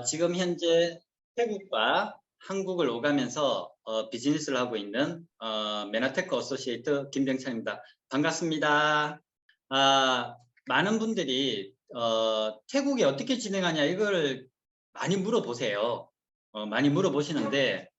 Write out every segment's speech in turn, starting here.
지금 현재 태국과 한국을 오가면서 비즈니스를 하고 있는 메나테크 어소시에이트 김병찬입니다. 반갑습니다. 많은 분들이 태국이 어떻게 진행하냐 이걸 많이 물어보세요. 많이 물어보시는데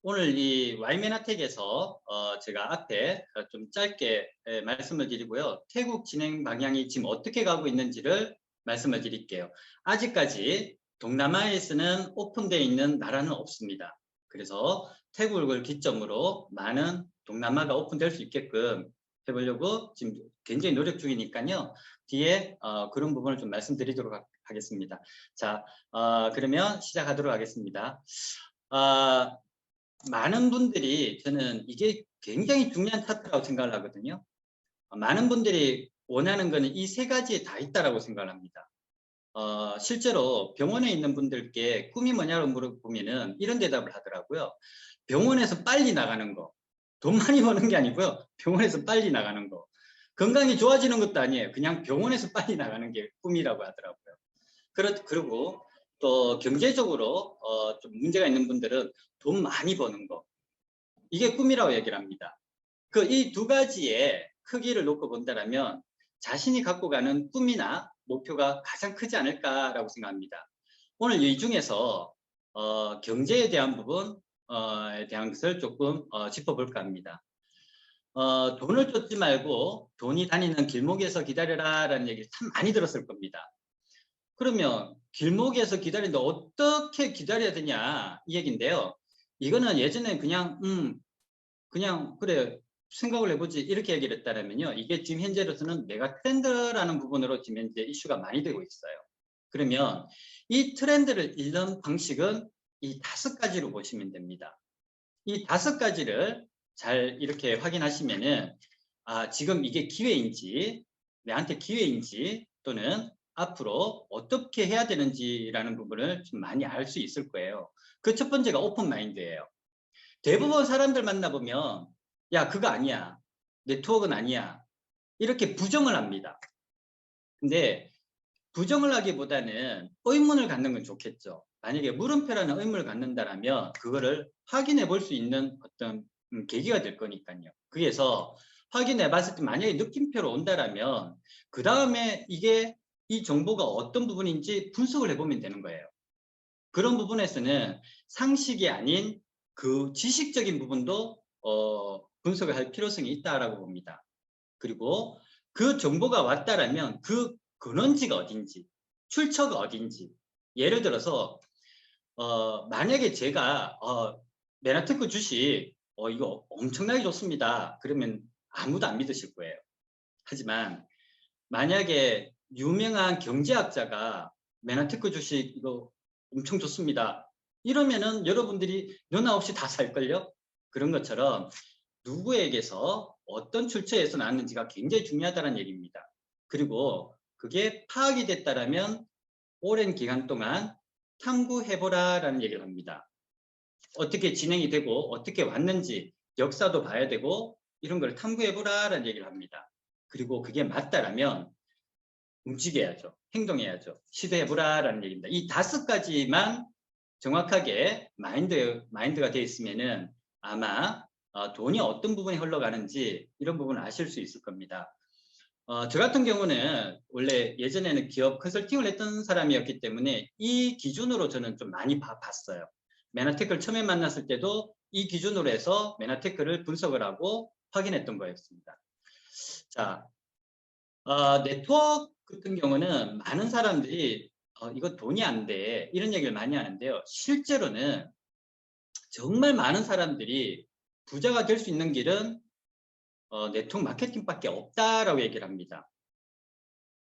오늘 이 Y메나텍에서 제가 앞에 좀 짧게 말씀을 드리고요. 태국 진행 방향이 지금 어떻게 가고 있는지를 말씀을 드릴게요. 아직까지 동남아에서는 오픈되어 있는 나라는 없습니다. 그래서 태국을 기점으로 많은 동남아가 오픈될 수 있게끔 해보려고 지금 굉장히 노력 중이니까요. 뒤에 그런 부분을 좀 말씀드리도록 하겠습니다. 자, 그러면 시작하도록 하겠습니다. 많은 분들이 저는 이게 굉장히 중요한 차트라고 생각을 하거든요. 많은 분들이 원하는 거는 이 세 가지에 다 있다라고 생각을 합니다. 실제로 병원에 있는 분들께 꿈이 뭐냐고 물어보면은 이런 대답을 하더라고요. 병원에서 빨리 나가는 거. 돈 많이 버는 게 아니고요. 병원에서 빨리 나가는 거. 건강이 좋아지는 것도 아니에요. 그냥 병원에서 빨리 나가는 게 꿈이라고 하더라고요. 그리고 또 경제적으로 좀 문제가 있는 분들은 돈 많이 버는 거. 이게 꿈이라고 얘기를 합니다. 이 두 가지의 크기를 놓고 본다면 자신이 갖고 가는 꿈이나 목표가 가장 크지 않을까라고 생각합니다. 오늘 이 중에서 경제에 대한 부분에 대한 것을 조금 짚어볼까 합니다. 돈을 쫓지 말고 돈이 다니는 길목에서 기다려라 라는 얘기를 참 많이 들었을 겁니다. 그러면 길목에서 기다리는데 어떻게 기다려야 되냐 이 얘기인데요. 이거는 예전에 그냥 그래 생각을 해보지 이렇게 얘기를 했다면요. 이게 지금 현재로서는 메가 트렌드라는 부분으로 지금 현재 이슈가 많이 되고 있어요. 그러면 이 트렌드를 읽는 방식은 이 5가지로 보시면 됩니다. 이 5가지를 잘 이렇게 확인하시면은 지금 이게 기회인지 내한테 기회인지 또는 앞으로 어떻게 해야 되는지라는 부분을 좀 많이 알 수 있을 거예요. 그 첫 번째가 오픈 마인드예요. 대부분 사람들 만나보면 야 그거 아니야. 네트워크는 아니야. 이렇게 부정을 합니다. 근데 부정을 하기보다는 의문을 갖는 건 좋겠죠. 만약에 물음표라는 의문을 갖는다면 그거를 확인해 볼 수 있는 어떤 계기가 될 거니까요. 그래서 확인해 봤을 때 만약에 느낌표로 온다면 그 다음에 이 정보가 어떤 부분인지 분석을 해보면 되는 거예요. 그런 부분에서는 상식이 아닌 그 지식적인 부분도 분석을 할 필요성이 있다라고 봅니다. 그리고 그 정보가 왔다라면 그 근원지가 어딘지, 출처가 어딘지. 예를 들어서 만약에 제가 메나테크 주식 이거 엄청나게 좋습니다. 그러면 아무도 안 믿으실 거예요. 하지만 만약에 유명한 경제학자가 메나테크 주식 이거 엄청 좋습니다. 이러면은 여러분들이 너나 없이 다 살걸요? 그런 것처럼 누구에게서 어떤 출처에서 나왔는지가 굉장히 중요하다는 얘기입니다. 그리고 그게 파악이 됐다라면 오랜 기간 동안 탐구해보라라는 얘기를 합니다. 어떻게 진행이 되고 어떻게 왔는지 역사도 봐야 되고 이런 걸 탐구해보라라는 얘기를 합니다. 그리고 그게 맞다라면 움직여야죠. 행동해야죠. 시도해보라라는 얘기입니다. 이 5가지만 정확하게 마인드가 되어 있으면은 아마 돈이 어떤 부분에 흘러가는지 이런 부분을 아실 수 있을 겁니다. 저 같은 경우는 원래 예전에는 기업 컨설팅을 했던 사람이었기 때문에 이 기준으로 저는 좀 많이 봤어요. 메나테크를 처음에 만났을 때도 이 기준으로 해서 메나테크를 분석을 하고 확인했던 거였습니다. 자, 네트워크 같은 경우는 많은 사람들이 이거 돈이 안 돼 이런 얘기를 많이 하는데요. 실제로는 정말 많은 사람들이 부자가 될 수 있는 길은 네트워크 마케팅밖에 없다라고 얘기를 합니다.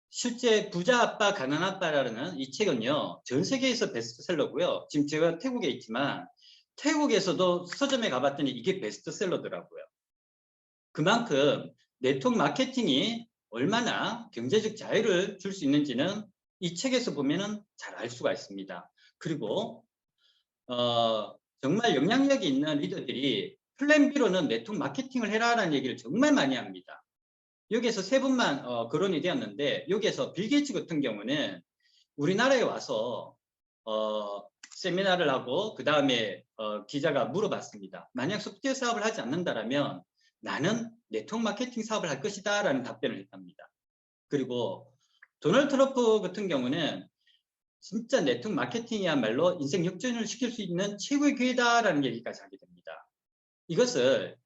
실제 부자 아빠 가난 아빠라는 이 책은요 전 세계에서 베스트셀러고요. 지금 제가 태국에 있지만 태국에서도 서점에 가봤더니 이게 베스트셀러더라고요. 그만큼 네트워크 마케팅이 얼마나 경제적 자유를 줄 수 있는지는 이 책에서 보면은 잘 알 수가 있습니다. 그리고 정말 영향력이 있는 리더들이 플랜 B로는 네트워크 마케팅을 해라라는 얘기를 정말 많이 합니다. 여기에서 3분만 거론이 되었는데 여기에서 빌 게이츠 같은 경우는 우리나라에 와서 세미나를 하고 그 다음에 기자가 물어봤습니다. 만약 소프트웨어 사업을 하지 않는다라면 나는 네트워크 마케팅 사업을 할 것이다 라는 답변을 했답니다. 그리고 도널드 트럼프 같은 경우는 진짜 네트워크 마케팅이야말로 인생 역전을 시킬 수 있는 최고의 기회다라는 얘기까지 하게 됩니다. 이것을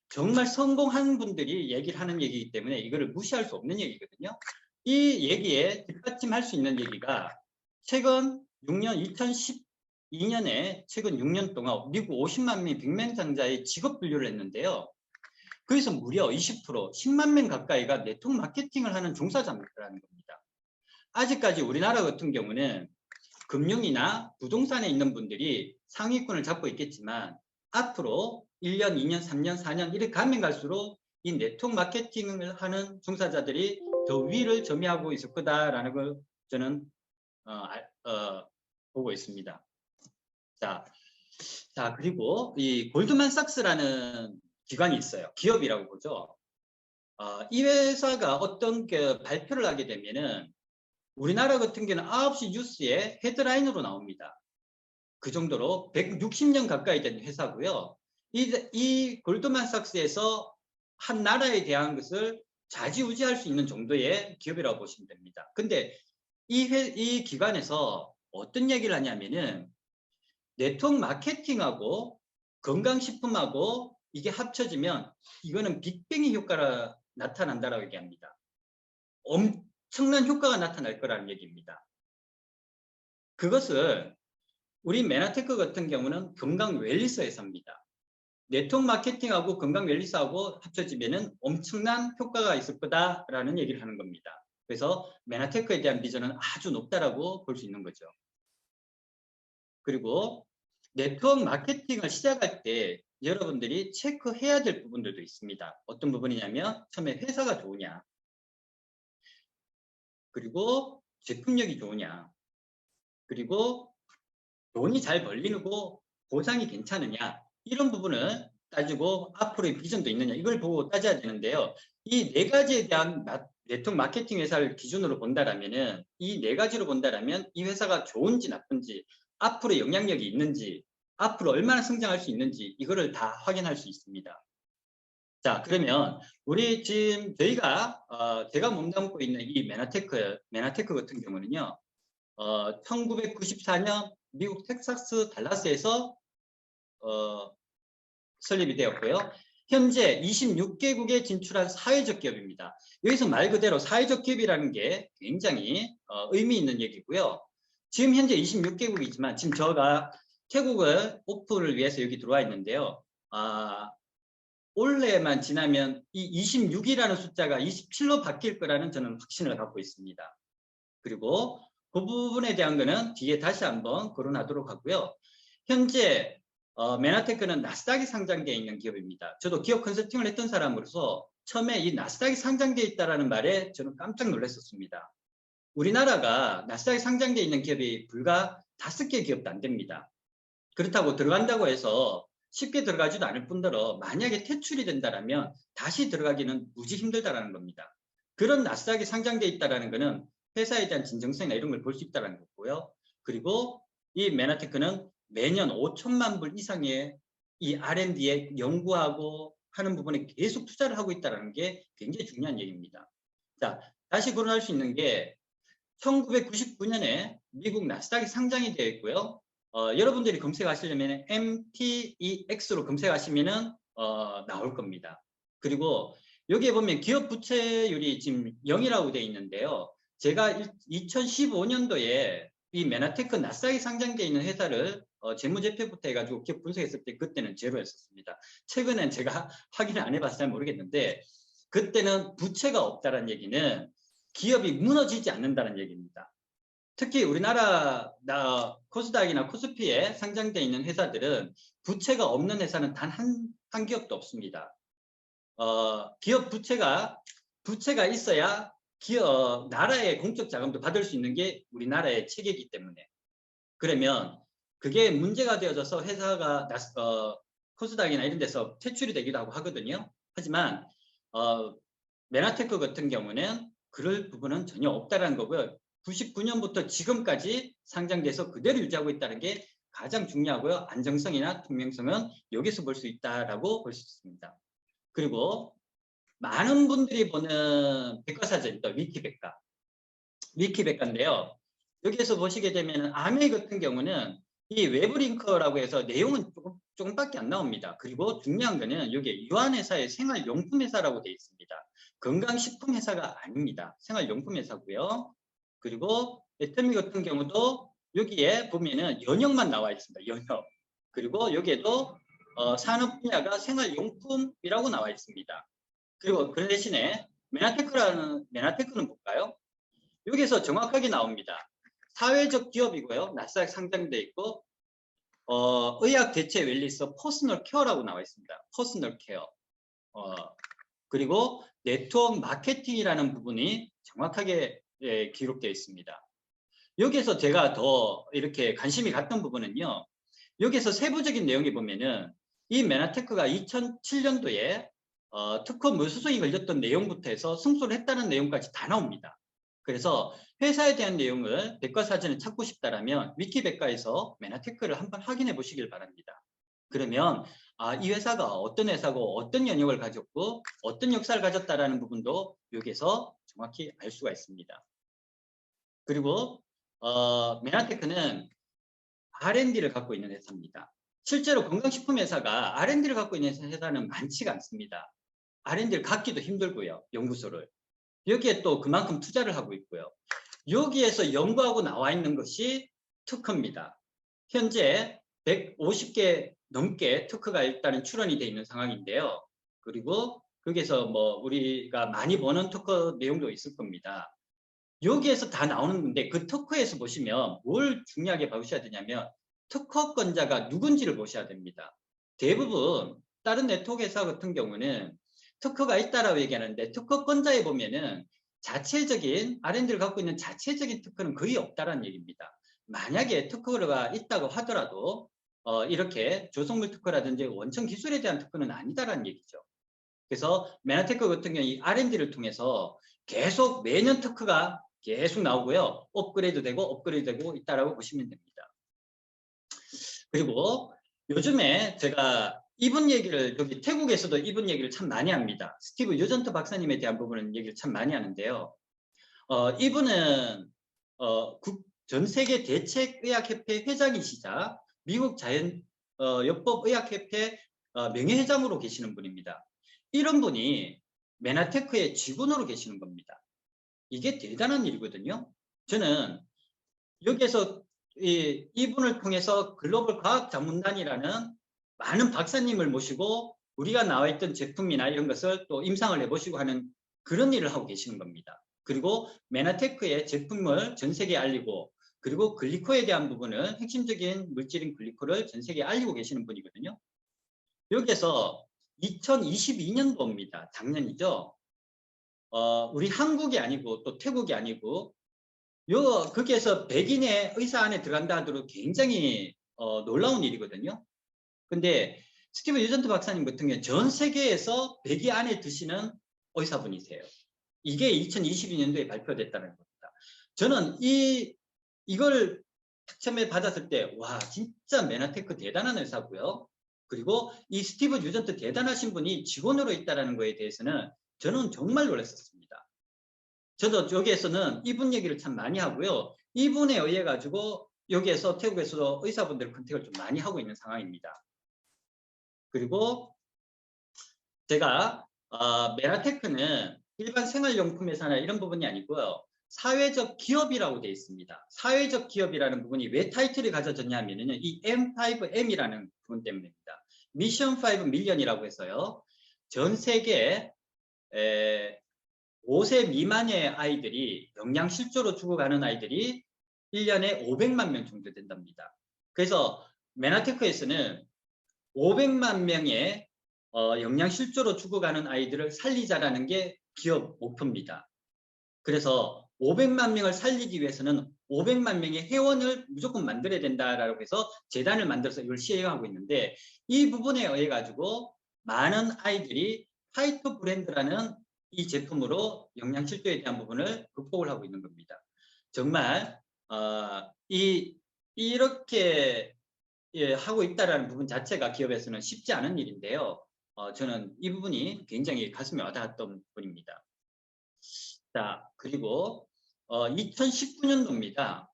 정말 성공한 분들이 얘기를 하는 얘기이기 때문에 이거를 무시할 수 없는 얘기거든요. 이 얘기에 뒷받침할 수 있는 얘기가 최근 6년 2012년에 최근 6년 동안 미국 50만 명 빅맨 장자의 직업 분류를 했는데요. 거기서 무려 20% 10만 명 가까이가 네트워크 마케팅을 하는 종사자라는 겁니다. 아직까지 우리나라 같은 경우는 금융이나 부동산에 있는 분들이 상위권을 잡고 있겠지만 앞으로 1년, 2년, 3년, 4년 이렇게 가면 갈수록 이 네트워크 마케팅을 하는 종사자들이 더 위를 점유하고 있을 거다라는 걸 저는 보고 있습니다. 자, 그리고 이 골드만삭스라는 기관이 있어요. 기업이라고 보죠. 이 회사가 어떤 발표를 하게 되면은 우리나라 같은 경우는 9시 뉴스에 헤드라인으로 나옵니다. 그 정도로 160년 가까이 된 회사고요. 이 골드만삭스에서 한 나라에 대한 것을 좌지우지할 수 있는 정도의 기업이라고 보시면 됩니다. 근데 이 기관에서 어떤 얘기를 하냐면은 네트워크 마케팅하고 건강식품하고 이게 합쳐지면 이거는 빅뱅의 효과가 나타난다라고 얘기합니다. 엄청난 효과가 나타날 거라는 얘기입니다. 그것을 우리 메나테크 같은 경우는 건강 웰니스 회사입니다. 네트워크 마케팅하고 건강 웰니스하고 합쳐지면은 엄청난 효과가 있을 거다라는 얘기를 하는 겁니다. 그래서 메나테크에 대한 비전은 아주 높다라고 볼 수 있는 거죠. 그리고 네트워크 마케팅을 시작할 때 여러분들이 체크해야 될 부분들도 있습니다. 어떤 부분이냐면 처음에 회사가 좋으냐, 그리고 제품력이 좋으냐, 그리고 돈이 잘 벌리고 보상이 괜찮으냐, 이런 부분을 따지고 앞으로의 비전도 있느냐, 이걸 보고 따져야 되는데요. 이 네 가지에 대한 네트워크 마케팅 회사를 기준으로 본다라면은 이 네 가지로 본다라면 이 회사가 좋은지 나쁜지, 앞으로 영향력이 있는지, 앞으로 얼마나 성장할 수 있는지 이거를 다 확인할 수 있습니다. 자, 그러면 우리 지금 제가 몸담고 있는 이 메나테크 같은 경우는요. 1994년 미국 텍사스 달라스에서 설립이 되었고요. 현재 26개국에 진출한 사회적 기업입니다. 여기서 말 그대로 사회적 기업이라는 게 굉장히 의미 있는 얘기고요. 지금 현재 26개국이지만 지금 제가 태국을 오픈을 위해서 여기 들어와 있는데요. 올해만 지나면 이 26이라는 숫자가 27로 바뀔 거라는 저는 확신을 갖고 있습니다. 그리고 그 부분에 대한 거는 뒤에 다시 한번 거론하도록 하고요. 현재 메나테크는 나스닥에 상장되어 있는 기업입니다. 저도 기업 컨설팅을 했던 사람으로서 처음에 이 나스닥에 상장되어 있다는 말에 저는 깜짝 놀랐었습니다. 우리나라가 나스닥에 상장되어 있는 기업이 불과 5개 기업도 안 됩니다. 그렇다고 들어간다고 해서 쉽게 들어가지도 않을 뿐더러 만약에 퇴출이 된다면 다시 들어가기는 무지 힘들다는 겁니다. 그런 나스닥에 상장되어 있다는 것은 회사에 대한 진정성이나 이런 걸 볼 수 있다는 거고요. 그리고 이 메나테크는 매년 5천만 불 이상의 이 R&D에 연구하고 하는 부분에 계속 투자를 하고 있다는 게 굉장히 중요한 얘기입니다. 자, 다시 거론할 수 있는 게 1999년에 미국 나스닥이 상장이 되어 있고요. 여러분들이 검색하시려면 MTEX로 검색하시면은 나올 겁니다. 그리고 여기에 보면 기업 부채율이 지금 0이라고 되어 있는데요. 제가 2015년도에 이 메나테크 나스닥에 상장되어 있는 회사를 재무제표부터 해가지고 기업 분석했을 때 그때는 제로였었습니다. 최근엔 제가 확인을 안 해봐서 잘 모르겠는데 그때는 부채가 없다는 얘기는 기업이 무너지지 않는다는 얘기입니다. 특히 우리나라 코스닥이나 코스피에 상장되어 있는 회사들은 부채가 없는 회사는 단 한 기업도 없습니다. 기업 부채가 있어야 나라의 공적 자금도 받을 수 있는 게 우리나라의 체계이기 때문에. 그러면 그게 문제가 되어져서 회사가 코스닥이나 이런 데서 퇴출이 되기도 하고 하거든요. 하지만 메나테크 같은 경우는 그럴 부분은 전혀 없다는 거고요. 99년부터 지금까지 상장돼서 그대로 유지하고 있다는 게 가장 중요하고요. 안정성이나 투명성은 여기서 볼 수 있다라고 볼 수 있습니다. 그리고 많은 분들이 보는 백과사전, 또 위키백과. 위키백과인데요. 여기에서 보시게 되면 아메이 같은 경우는 이 외부 링크라고 해서 내용은 조금밖에 안 나옵니다. 그리고 중요한 거는 여기 유한회사의 생활용품 회사라고 되어 있습니다. 건강식품 회사가 아닙니다. 생활용품 회사고요. 그리고 애터미 같은 경우도 여기에 보면은 연역만 나와 있습니다. 연역. 그리고 여기에도 산업 분야가 생활용품이라고 나와 있습니다. 그리고 그 대신에 메나테크는 볼까요? 여기서 정확하게 나옵니다. 사회적 기업이고요. 나스닥 상장돼 있고 의학 대체 웰리스 퍼스널 케어라고 나와 있습니다. 퍼스널 케어. 그리고 네트워크 마케팅이라는 부분이 정확하게 기록되어 있습니다. 여기에서 제가 더 이렇게 관심이 갔던 부분은요. 여기서 세부적인 내용이 보면은 이 메나테크가 2007년도에 특허 무수성이 걸렸던 내용부터 해서 승소를 했다는 내용까지 다 나옵니다. 그래서 회사에 대한 내용을 백과사전에 찾고 싶다라면 위키백과에서 메나테크를 한번 확인해 보시길 바랍니다. 그러면 이 회사가 어떤 회사고 어떤 영역을 가졌고 어떤 역사를 가졌다라는 부분도 여기에서 정확히 알 수가 있습니다. 그리고 메나테크는 R&D를 갖고 있는 회사입니다. 실제로 건강식품 회사가 R&D를 갖고 있는 회사는 많지가 않습니다. R&D를 갖기도 힘들고요. 연구소를. 여기에 또 그만큼 투자를 하고 있고요. 여기에서 연구하고 나와 있는 것이 특허입니다. 현재 150개 넘게 특허가 일단은 출원이 되어 있는 상황인데요. 그리고 거기에서 뭐 우리가 많이 보는 특허 내용도 있을 겁니다. 여기에서 다 나오는 건데 그 특허에서 보시면 뭘 중요하게 보셔야 되냐면 특허권자가 누군지를 보셔야 됩니다. 대부분 다른 네트워크 회사 같은 경우는 특허가 있다라고 얘기하는데 특허권자에 보면은 자체적인 R&D를 갖고 있는 자체적인 특허는 거의 없다라는 얘기입니다. 만약에 특허가 있다고 하더라도 이렇게 조성물 특허라든지 원천 기술에 대한 특허는 아니다라는 얘기죠. 그래서 메나테크 같은 경우 이 R&D를 통해서 계속 매년 특허가 계속 나오고요. 업그레이드 되고 있다라고 보시면 됩니다. 그리고 요즘에 제가 이분 얘기를 여기 태국에서도 이분 얘기를 참 많이 합니다. 스티브 유전트 박사님에 대한 부분은 얘기를 참 많이 하는데요. 이분은 전 세계 대책의학협회 회장이시자 미국 자연여법의학협회 명예회장으로 계시는 분입니다. 이런 분이 메나테크의 직원으로 계시는 겁니다. 이게 대단한 일이거든요. 저는 여기에서 이분을 통해서 글로벌 과학자문단이라는 많은 박사님을 모시고 우리가 나와 있던 제품이나 이런 것을 또 임상을 해보시고 하는 그런 일을 하고 계시는 겁니다. 그리고 메나테크의 제품을 전 세계에 알리고 그리고 글리코에 대한 부분을 핵심적인 물질인 글리코를 전 세계에 알리고 계시는 분이거든요. 여기에서 2022년도입니다. 작년이죠. 우리 한국이 아니고 또 태국이 아니고 거기에서 백인의 의사 안에 들어간다 하더라도 굉장히 놀라운 일이거든요. 근데 스티브 유전트 박사님 같은 경우는 전 세계에서 100위 안에 드시는 의사분이세요. 이게 2022년도에 발표됐다는 겁니다. 저는 이걸 처음에 받았을 때 와 진짜 메나테크 대단한 회사고요. 그리고 이 스티브 유전트 대단하신 분이 직원으로 있다는 거에 대해서는 저는 정말 놀랐었습니다. 저도 여기에서는 이분 얘기를 참 많이 하고요. 이분에 의해 가지고 여기에서 태국에서도 의사분들 컨택을 좀 많이 하고 있는 상황입니다. 그리고 제가 메나테크는 일반 생활용품 회사나 이런 부분이 아니고요. 사회적 기업이라고 되어 있습니다. 사회적 기업이라는 부분이 왜 타이틀이 가져졌냐 하면요. 이 M5M이라는 부분 때문입니다. 미션 5 밀리언이라고 해서요. 전 세계 5세 미만의 아이들이 영양실조로 죽어가는 아이들이 1년에 500만 명 정도 된답니다. 그래서 메나테크에서는 500만 명의 영양실조로 죽어가는 아이들을 살리자라는 게 기업 목표입니다. 그래서 500만 명을 살리기 위해서는 500만 명의 회원을 무조건 만들어야 된다라고 해서 재단을 만들어서 이걸 시행하고 있는데 이 부분에 의해 가지고 많은 아이들이 파이터 브랜드라는 이 제품으로 영양실조에 대한 부분을 극복을 하고 있는 겁니다. 정말 이렇게 하고 있다라는 부분 자체가 기업에서는 쉽지 않은 일인데요. 저는 이 부분이 굉장히 가슴에 와닿았던 부분입니다. 자, 그리고 2019년도입니다.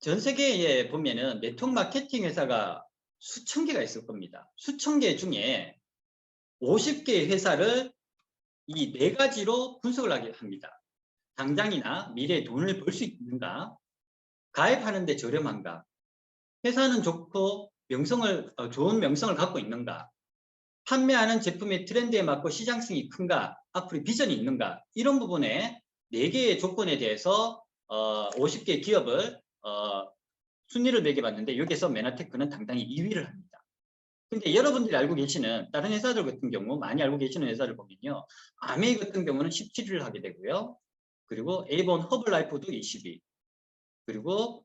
전 세계에 보면은 네트워크 마케팅 회사가 수천 개가 있을 겁니다. 수천 개 중에 50개의 회사를 이 네 가지로 분석을 하게 합니다. 당장이나 미래에 돈을 벌 수 있는가? 가입하는데 저렴한가? 회사는 좋고 좋은 명성을 갖고 있는가? 판매하는 제품의 트렌드에 맞고 시장성이 큰가? 앞으로 비전이 있는가? 이런 부분에 4개의 조건에 대해서 50개 기업을 순위를 매겨봤는데 여기서 메나테크는 당당히 2위를 합니다. 근데 여러분들이 알고 계시는 다른 회사들 같은 경우 많이 알고 계시는 회사를 보면요. 아메이 같은 경우는 17위를 하게 되고요. 그리고 에이본 허블라이프도 20위. 그리고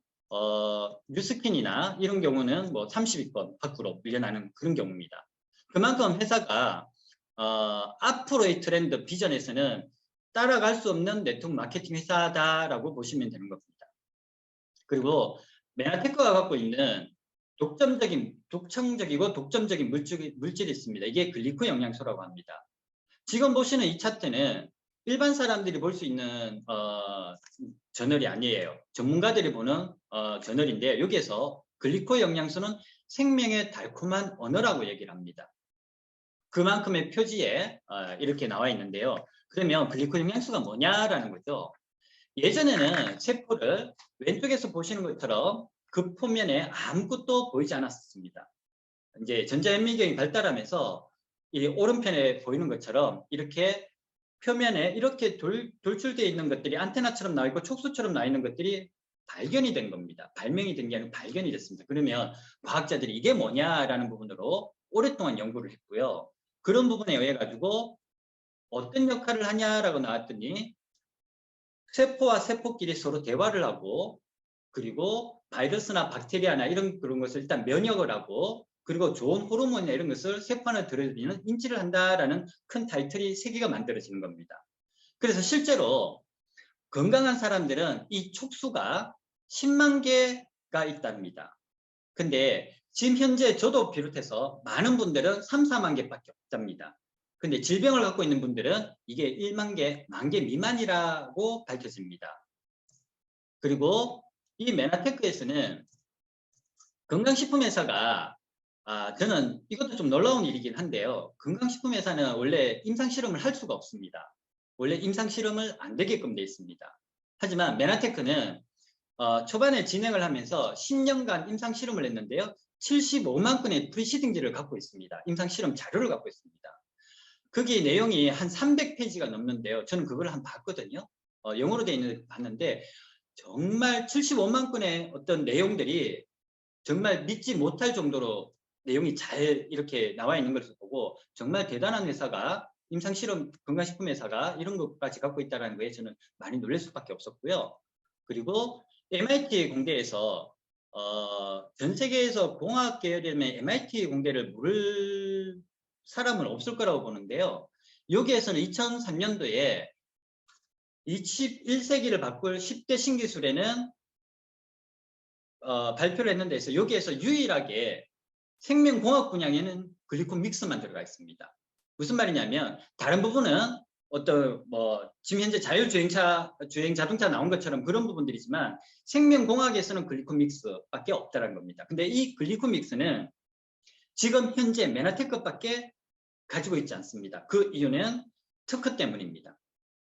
뉴스킨이나 이런 경우는 뭐 30위권 밖으로 밀려나는 그런 경우입니다. 그만큼 회사가 앞으로의 트렌드 비전에서는 따라갈 수 없는 네트워크 마케팅 회사다라고 보시면 되는 겁니다. 그리고 메나테크가 갖고 있는 독창적이고 독점적인 물질이 있습니다. 이게 글리코 영양소라고 합니다. 지금 보시는 이 차트는 일반 사람들이 볼 수 있는 저널이 아니에요. 전문가들이 보는 저널인데 여기에서 글리코 영양소는 생명의 달콤한 언어라고 얘기를 합니다. 그만큼의 표지에 이렇게 나와 있는데요. 그러면 글리코 영양소가 뭐냐라는 거죠. 예전에는 세포를 왼쪽에서 보시는 것처럼 그 표면에 아무것도 보이지 않았습니다. 이제 전자현미경이 발달하면서 이 오른편에 보이는 것처럼 이렇게 표면에 이렇게 돌출되어 있는 것들이 안테나처럼 나와 있고 촉수처럼 나와 있는 것들이 발견이 된 겁니다. 발명이 된 게 아니고 발견이 됐습니다. 그러면 과학자들이 이게 뭐냐라는 부분으로 오랫동안 연구를 했고요. 그런 부분에 의해 가지고 어떤 역할을 하냐라고 나왔더니 세포와 세포끼리 서로 대화를 하고 그리고 바이러스나 박테리아나 그런 것을 일단 면역을 하고 그리고 좋은 호르몬이나 이런 것을 세포 안에 들어있는 인지를 한다라는 큰 타이틀이 3개가 만들어지는 겁니다. 그래서 실제로 건강한 사람들은 이 촉수가 10만 개가 있답니다. 근데 지금 현재 저도 비롯해서 많은 분들은 3, 4만 개밖에 없답니다. 근데 질병을 갖고 있는 분들은 이게 1만 개, 10,000개 미만이라고 밝혀집니다. 그리고 이 메나테크에서는 건강식품회사가 저는 이것도 좀 놀라운 일이긴 한데요. 건강식품회사는 원래 임상실험을 할 수가 없습니다. 원래 임상실험을 안 되게끔 되어 있습니다. 하지만 메나테크는 초반에 진행을 하면서 10년간 임상실험을 했는데요. 75만 건의 프리시딩지를 갖고 있습니다. 임상실험 자료를 갖고 있습니다. 거기 내용이 한 300페이지가 넘는데요. 저는 그걸 한번 봤거든요. 영어로 되어 있는 걸 봤는데 정말 75만 건의 어떤 내용들이 정말 믿지 못할 정도로 내용이 잘 이렇게 나와 있는 것을 보고 정말 대단한 회사가 임상실험 건강식품회사가 이런 것까지 갖고 있다는 거에 저는 많이 놀랄 수밖에 없었고요. 그리고 MIT 공대에서 전 세계에서 공학 계열이면 MIT 공대를 모를 사람은 없을 거라고 보는데요. 여기에서는 2003년도에 21세기를 바꿀 10대 신기술에는 발표를 했는 데서 여기에서 유일하게 생명공학 분야에는 글리콘 믹스만 들어가 있습니다. 무슨 말이냐면 다른 부분은 어떤 지금 현재 주행 자동차 나온 것처럼 그런 부분들이지만 생명공학에서는 글리콘 믹스밖에 없다는 겁니다. 근데 이 글리콘 믹스는 지금 현재 메나테크밖에 가지고 있지 않습니다. 그 이유는 특허 때문입니다.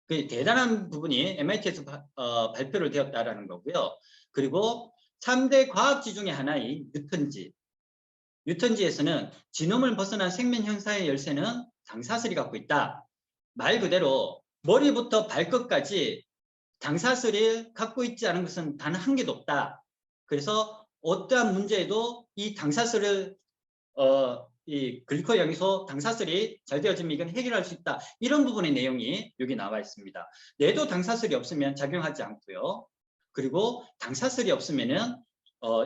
그 대단한 부분이 MIT에서 발표를 되었다라는 거고요. 그리고 3대 과학지 중에 하나인 뉴턴지. 뉴턴지에서는 지놈을 벗어난 생명 형사의 열쇠는 당사슬이 갖고 있다. 말 그대로 머리부터 발끝까지 당사슬을 갖고 있지 않은 것은 단 한 개도 없다. 그래서 어떠한 문제에도 이 당사슬을 이 글리코 영양소 당사슬이 잘 되어지면 이건 해결할 수 있다. 이런 부분의 내용이 여기 나와 있습니다. 뇌도 당사슬이 없으면 작용하지 않고요. 그리고 당사슬이 없으면은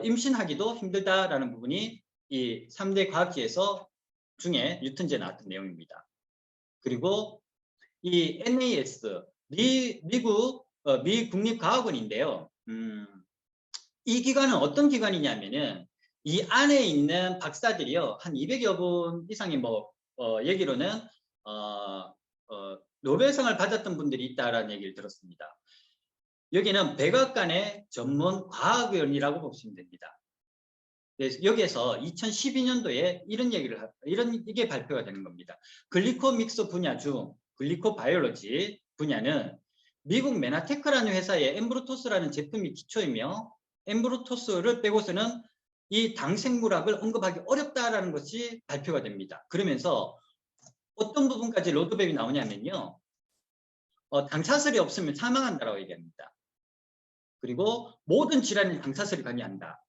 임신하기도 힘들다라는 부분이 이 3대 과학지에서 중에 뉴턴지에 나왔던 내용입니다. 그리고 이 NAS 미국 미 국립과학원인데요. 이 기관은 어떤 기관이냐면은 이 안에 있는 박사들이요, 한 200여 분 이상이 얘기로는 노벨상을 받았던 분들이 있다라는 얘기를 들었습니다. 여기는 백악관의 전문 과학위원이라고 보시면 됩니다. 그래서 여기에서 2012년도에 이게 발표가 되는 겁니다. 글리코믹스 분야 중 글리코바이올로지 분야는 미국 메나테크라는 회사의 엠브루토스라는 제품이 기초이며, 엠브루토스를 빼고서는 이 당생물학을 언급하기 어렵다라는 것이 발표가 됩니다. 그러면서 어떤 부분까지 로드맵이 나오냐면요, 당사슬이 없으면 사망한다라고 얘기합니다. 그리고 모든 질환에 당사슬이 관여한다.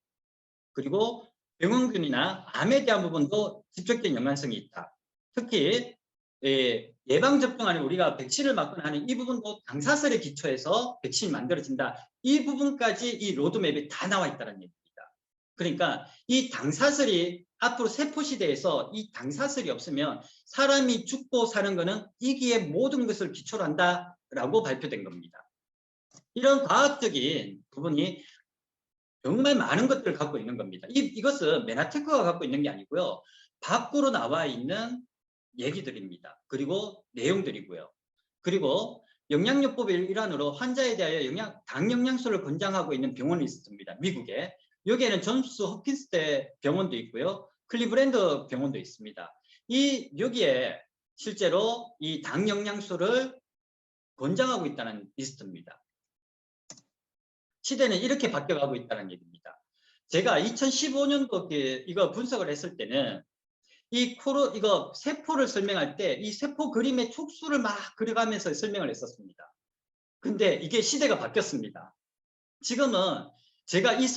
그리고 병원균이나 암에 대한 부분도 직접적인 연관성이 있다. 특히 예방접종안에 우리가 백신을 맞거나 하는 이 부분도 당사슬에 기초해서 백신이 만들어진다. 이 부분까지 이 로드맵에 다 나와 있다는 얘기입니다. 그러니까 이 당사슬이 앞으로 세포 시대에서 이 당사슬이 없으면 사람이 죽고 사는 것은 이기에 모든 것을 기초로 한다라고 발표된 겁니다. 이런 과학적인 부분이 정말 많은 것들을 갖고 있는 겁니다. 이것은 메나테크가 갖고 있는 게 아니고요, 밖으로 나와 있는 얘기들입니다. 그리고 내용들이고요. 그리고 영양요법의 일환으로 환자에 대하여 당 영양소를 권장하고 있는 병원이 있습니다. 미국에. 여기에는 존스 홉킨스 병원도 있고요, 클리브랜드 병원도 있습니다. 여기에 실제로 이 당 영양소를 권장하고 있다는 리스트입니다. 시대는 이렇게 바뀌어가고 있다는 얘기입니다. 제가 2015년도 이거 분석을 했을 때는 이거 세포를 설명할 때 이 세포 그림의 촉수를 막 그려가면서 설명을 했었습니다. 근데 이게 시대가 바뀌었습니다. 지금은 제가 이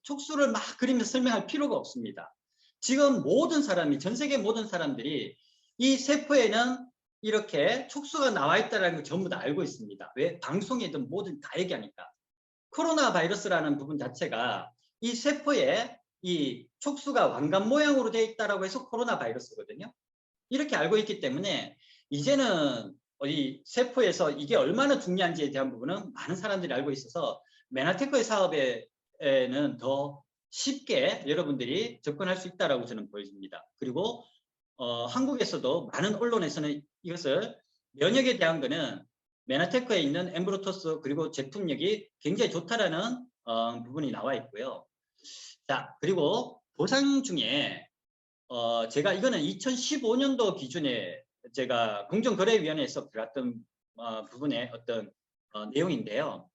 촉수를 막 그리면서 설명할 필요가 없습니다. 지금 모든 사람이, 전 세계 모든 사람들이 이 세포에는 이렇게 촉수가 나와 있다는 걸 전부 다 알고 있습니다. 왜? 방송에든 뭐든 다 얘기하니까. 코로나 바이러스라는 부분 자체가 이 세포에 이 촉수가 왕관 모양으로 되어 있다라고 해서 코로나 바이러스거든요. 이렇게 알고 있기 때문에 이제는 이 세포에서 이게 얼마나 중요한지에 대한 부분은 많은 사람들이 알고 있어서 메나테크의 사업에는 더 쉽게 여러분들이 접근할 수 있다라고 저는 보여집니다. 그리고 한국에서도 많은 언론에서는 이것을 면역에 대한 거는 메나테크에 있는 엠브루토스 그리고 제품력이 굉장히 좋다라는 부분이 나와 있고요. 자, 그리고 보상 중에 제가 이거는 2015년도 기준에 제가 공정거래위원회에서 들었던 부분의 어떤 내용인데요.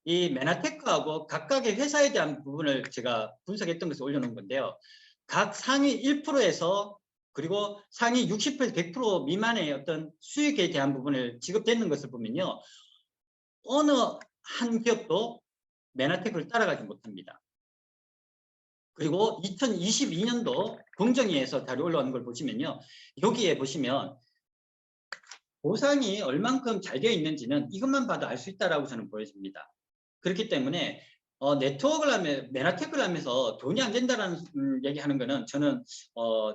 이 메나테크하고 각각의 회사에 대한 부분을 제가 분석했던 것을 올려놓은 건데요. 각 상위 1%에서 그리고 상위 60% 100% 미만의 어떤 수익에 대한 부분을 지급되는 것을 보면요, 어느 한 기업도 메나테크를 따라가지 못합니다. 그리고 2022년도 공정위에서 자료 올라오는 걸 보시면요, 여기에 보시면 보상이 얼만큼 잘 되어 있는지는 이것만 봐도 알 수 있다라고 저는 보여집니다. 그렇기 때문에 네트워크를 하면, 메나테크를 하면서 돈이 안 된다라는 얘기하는 거는 저는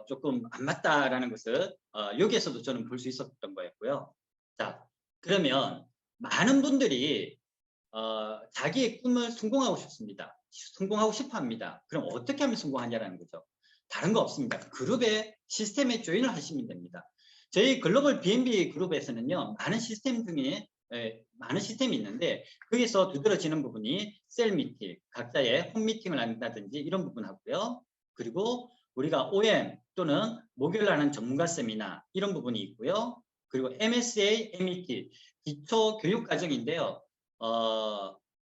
조금 안 맞다라는 것을 여기에서도 저는 볼 수 있었던 거였고요. 자, 그러면 많은 분들이 자기의 꿈을 성공하고 싶습니다. 성공하고 싶어 합니다. 그럼 어떻게 하면 성공하냐라는 거죠. 다른 거 없습니다. 그룹의 시스템에 조인을 하시면 됩니다. 저희 글로벌 B&B 그룹에서는요, 많은 시스템 중에 많은 시스템이 있는데, 거기서 두드러지는 부분이 셀 미팅, 각자의 홈 미팅을 한다든지 이런 부분 하고요. 그리고 우리가 OM 또는 목요일 하는 전문가 세미나 이런 부분이 있고요. 그리고 MSA, MET, 기초 교육 과정인데요.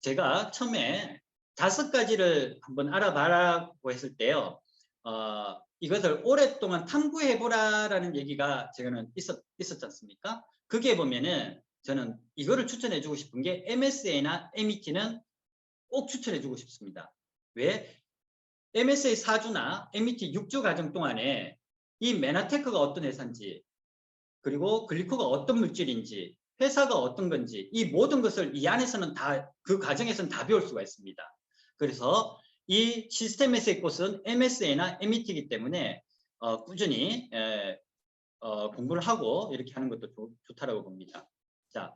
제가 처음에 5가지를 한번 알아봐라고 했을 때요, 이것을 오랫동안 탐구해보라라는 얘기가 제가는 있었지 않습니까? 그게 보면은 저는 이거를 추천해주고 싶은 게 MSA나 MET는 꼭 추천해주고 싶습니다. 왜? MSA 4주나 MET 6주 과정 동안에 이 메나테크가 어떤 회사인지, 그리고 글리코가 어떤 물질인지, 회사가 어떤 건지, 이 모든 것을 이 안에서는 그 과정에서는 다 배울 수가 있습니다. 그래서 이 시스템에서의 곳은 MSA나 MET이기 때문에 꾸준히 공부를 하고 이렇게 하는 것도 좋다라고 봅니다. 자,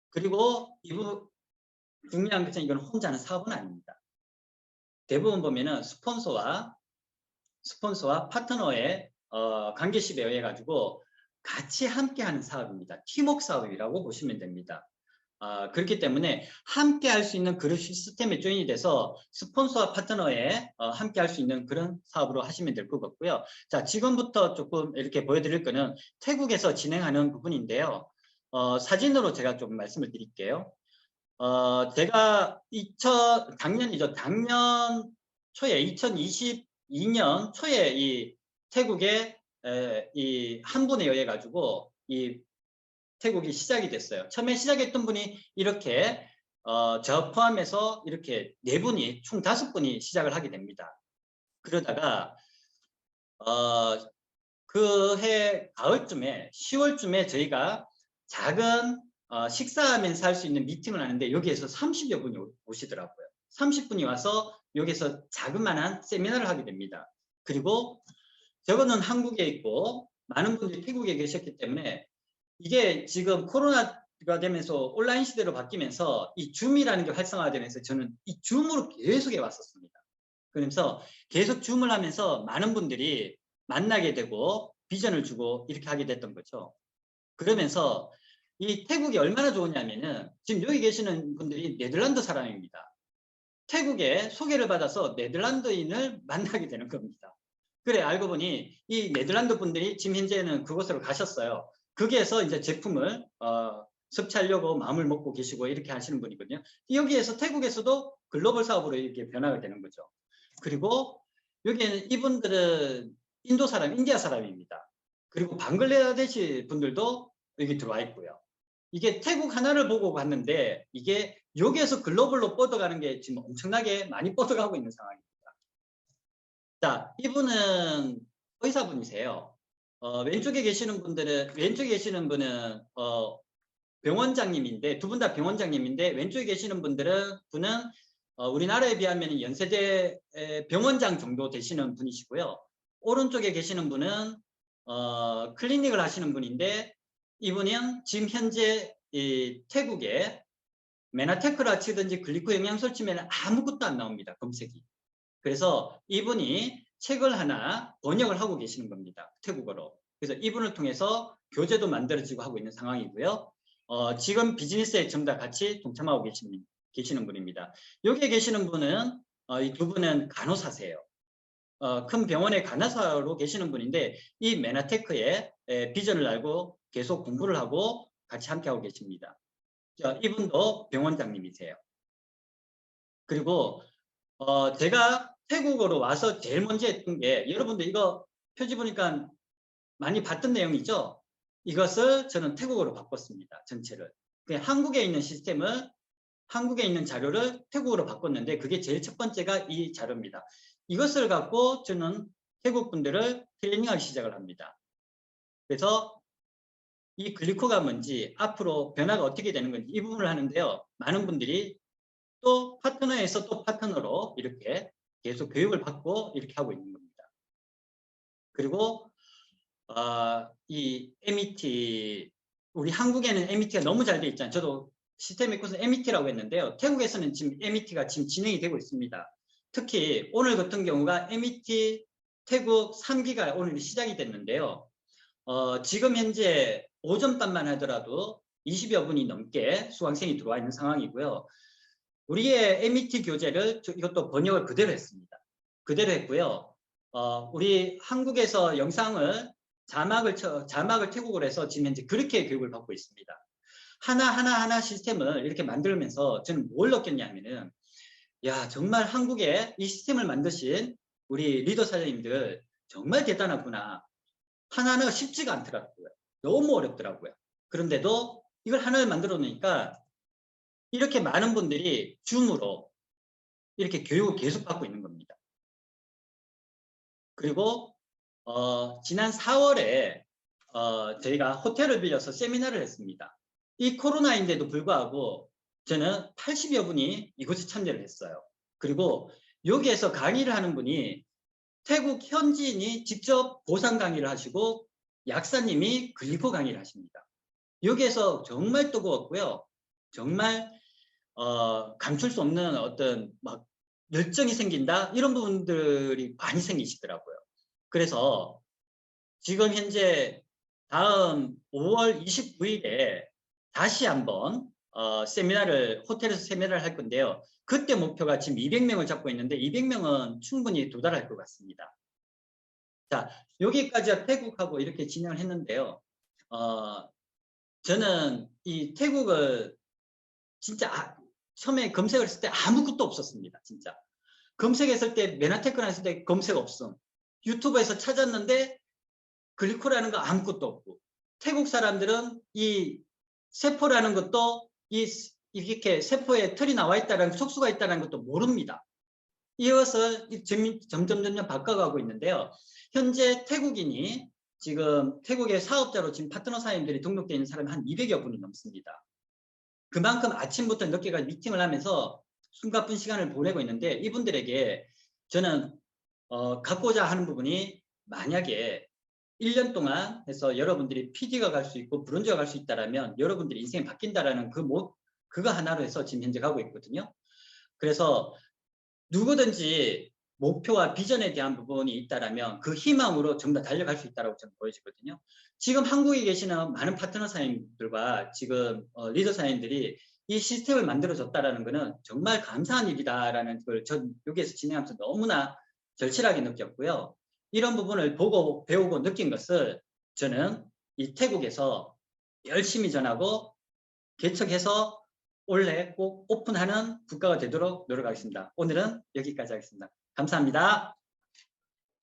그리고 중요한 것은 이건 혼자 하는 사업은 아닙니다. 대부분 보면은 스폰서와 파트너의 관계십에 의해 가지고 같이 함께하는 사업입니다. 팀워크 사업이라고 보시면 됩니다. 그렇기 때문에 함께 할 수 있는 그런 시스템에 조인이 돼서 스폰서와 파트너에 함께 할 수 있는 그런 사업으로 하시면 될 것 같고요. 자, 지금부터 조금 이렇게 보여드릴 거는 태국에서 진행하는 부분인데요. 사진으로 제가 좀 말씀을 드릴게요. 제가 작년 초에 2022년 초에 이 태국에 이 한 분에 의해 가지고 이 태국이 시작이 됐어요. 처음에 시작했던 분이 이렇게 저 포함해서 이렇게 4분이 총 5분이 시작을 하게 됩니다. 그러다가 그해 가을쯤에 10월쯤에 저희가 작은 식사하면서 할 수 있는 미팅을 하는데 여기에서 30여 분이 오시더라고요. 30분이 와서 여기서 자그마한 세미나를 하게 됩니다. 그리고 저거는 한국에 있고 많은 분들이 태국에 계셨기 때문에 이게 지금 코로나가 되면서 온라인 시대로 바뀌면서 이 줌이라는 게 활성화되면서 저는 이 줌으로 계속 해왔었습니다. 그러면서 계속 줌을 하면서 많은 분들이 만나게 되고 비전을 주고 이렇게 하게 됐던 거죠. 그러면서 이 태국이 얼마나 좋으냐면은 지금 여기 계시는 분들이 네덜란드 사람입니다. 태국에 소개를 받아서 네덜란드인을 만나게 되는 겁니다. 그래 알고 보니 이 네덜란드 분들이 지금 현재는 그곳으로 가셨어요. 거기에서 이제 제품을 섭취하려고 마음을 먹고 계시고 이렇게 하시는 분이거든요. 여기에서 태국에서도 글로벌 사업으로 이렇게 변화가 되는 거죠. 그리고 여기에는 이분들은 인도 사람, 인디아 사람입니다. 그리고 방글라데시 분들도 여기 들어와 있고요. 이게 태국 하나를 보고 갔는데 이게 여기에서 글로벌로 뻗어가는 게 지금 엄청나게 많이 뻗어가고 있는 상황입니다. 자, 이분은 의사분이세요. 왼쪽에 계시는 분은 병원장님인데 두 분 다 병원장님인데 왼쪽에 계시는 분은 우리나라에 비하면 연세대 병원장 정도 되시는 분이시고요. 오른쪽에 계시는 분은 클리닉을 하시는 분인데 이분은 지금 현재 이 태국에 메나테크라 치든지 글리코 영양소 치면 아무것도 안 나옵니다. 검색이. 그래서 이분이 책을 하나 번역을 하고 계시는 겁니다. 태국어로. 그래서 이분을 통해서 교재도 만들어지고 하고 있는 상황이고요. 지금 비즈니스에 전부 다 같이 동참하고 계시는 분입니다. 여기에 계시는 분은 이 두 분은 간호사세요. 큰 병원의 간호사로 계시는 분인데 이 메나테크의 비전을 알고 계속 공부를 하고 같이 함께하고 계십니다. 이분도 병원장님이세요. 그리고 제가 태국으로 와서 제일 먼저 했던 게 여러분들 이거 표지 보니까 많이 봤던 내용이죠. 이것을 저는 태국어로 바꿨습니다. 전체를. 한국에 있는 시스템을 한국에 있는 자료를 태국어로 바꿨는데 그게 제일 첫 번째가 이 자료입니다. 이것을 갖고 저는 태국 분들을 트레이닝하기 시작을 합니다. 그래서 이 글리코가 뭔지 앞으로 변화가 어떻게 되는 건지 이 부분을 하는데요. 많은 분들이 또 파트너에서 또 파트너로 이렇게 계속 교육을 받고 이렇게 하고 있는 겁니다. 그리고 이 MET 우리 한국에는 MET가 너무 잘 돼 있잖아요. 저도 시스템 코스 MET라고 했는데요. 태국에서는 지금 MET가 지금 진행이 되고 있습니다. 특히 오늘 같은 경우가 MET 태국 3기가 오늘 시작이 됐는데요. 지금 현재 오전반만 하더라도 20여 분이 넘게 수강생이 들어와 있는 상황이고요. 우리의 MET 교재를 이것도 번역을 그대로 했습니다. 그대로 했고요. 우리 한국에서 영상을 자막을 태국어로 해서 지금 현재 그렇게 교육을 받고 있습니다. 하나 시스템을 이렇게 만들면서 저는 뭘 느꼈냐면은 야 정말 한국에 이 시스템을 만드신 우리 리더 사장님들 정말 대단하구나. 하나는 쉽지가 않더라고요. 너무 어렵더라고요. 그런데도 이걸 하나를 만들어 놓으니까 이렇게 많은 분들이 줌으로 이렇게 교육을 계속 받고 있는 겁니다. 그리고 지난 4월에 저희가 호텔을 빌려서 세미나를 했습니다. 이 코로나인데도 불구하고 저는 80여 분이 이곳에 참여를 했어요. 그리고 여기에서 강의를 하는 분이 태국 현지인이 직접 보상 강의를 하시고 약사님이 글리코 강의를 하십니다. 여기에서 정말 뜨거웠고요. 정말 감출 수 없는 어떤 막 열정이 생긴다 이런 부분들이 많이 생기시더라고요. 그래서 지금 현재 다음 5월 29일에 다시 한번 세미나를 호텔에서 세미나를 할 건데요. 그때 목표가 지금 200명을 잡고 있는데 200명은 충분히 도달할 것 같습니다. 자, 여기까지 태국하고 이렇게 진행을 했는데요. 저는 이 태국을 진짜 처음에 검색을 했을 때 아무것도 없었습니다. 진짜. 검색했을 때 메나테크나 했을 때 검색 없음. 유튜브에서 찾았는데 글리코라는 거 아무것도 없고. 태국 사람들은 이 세포라는 것도 이렇게 세포에 털이 나와 있다는 촉수가 있다는 것도 모릅니다. 이어서 점점 바꿔가고 있는데요. 현재 태국인이 지금 태국의 사업자로 지금 파트너 사장님들이 등록되어 있는 사람이 한 200여 분이 넘습니다. 그만큼 아침부터 늦게까지 미팅을 하면서 숨가쁜 시간을 보내고 있는데 이분들에게 저는 갖고자 하는 부분이 만약에 1년 동안 해서 여러분들이 PD가 갈 수 있고 브론즈가 갈 수 있다라면 여러분들이 인생이 바뀐다라는 그거 하나로 해서 지금 현재 가고 있거든요. 그래서 누구든지 목표와 비전에 대한 부분이 있다라면 그 희망으로 전부 다 달려갈 수 있다고 저는 보여지거든요. 지금 한국에 계시는 많은 파트너 사장님들과 지금 리더 사장님들이 이 시스템을 만들어줬다라는 것은 정말 감사한 일이다라는 걸 전 여기에서 진행하면서 너무나 절실하게 느꼈고요. 이런 부분을 보고 배우고 느낀 것을 저는 이 태국에서 열심히 전하고 개척해서 올해 꼭 오픈하는 국가가 되도록 노력하겠습니다. 오늘은 여기까지 하겠습니다. 감사합니다.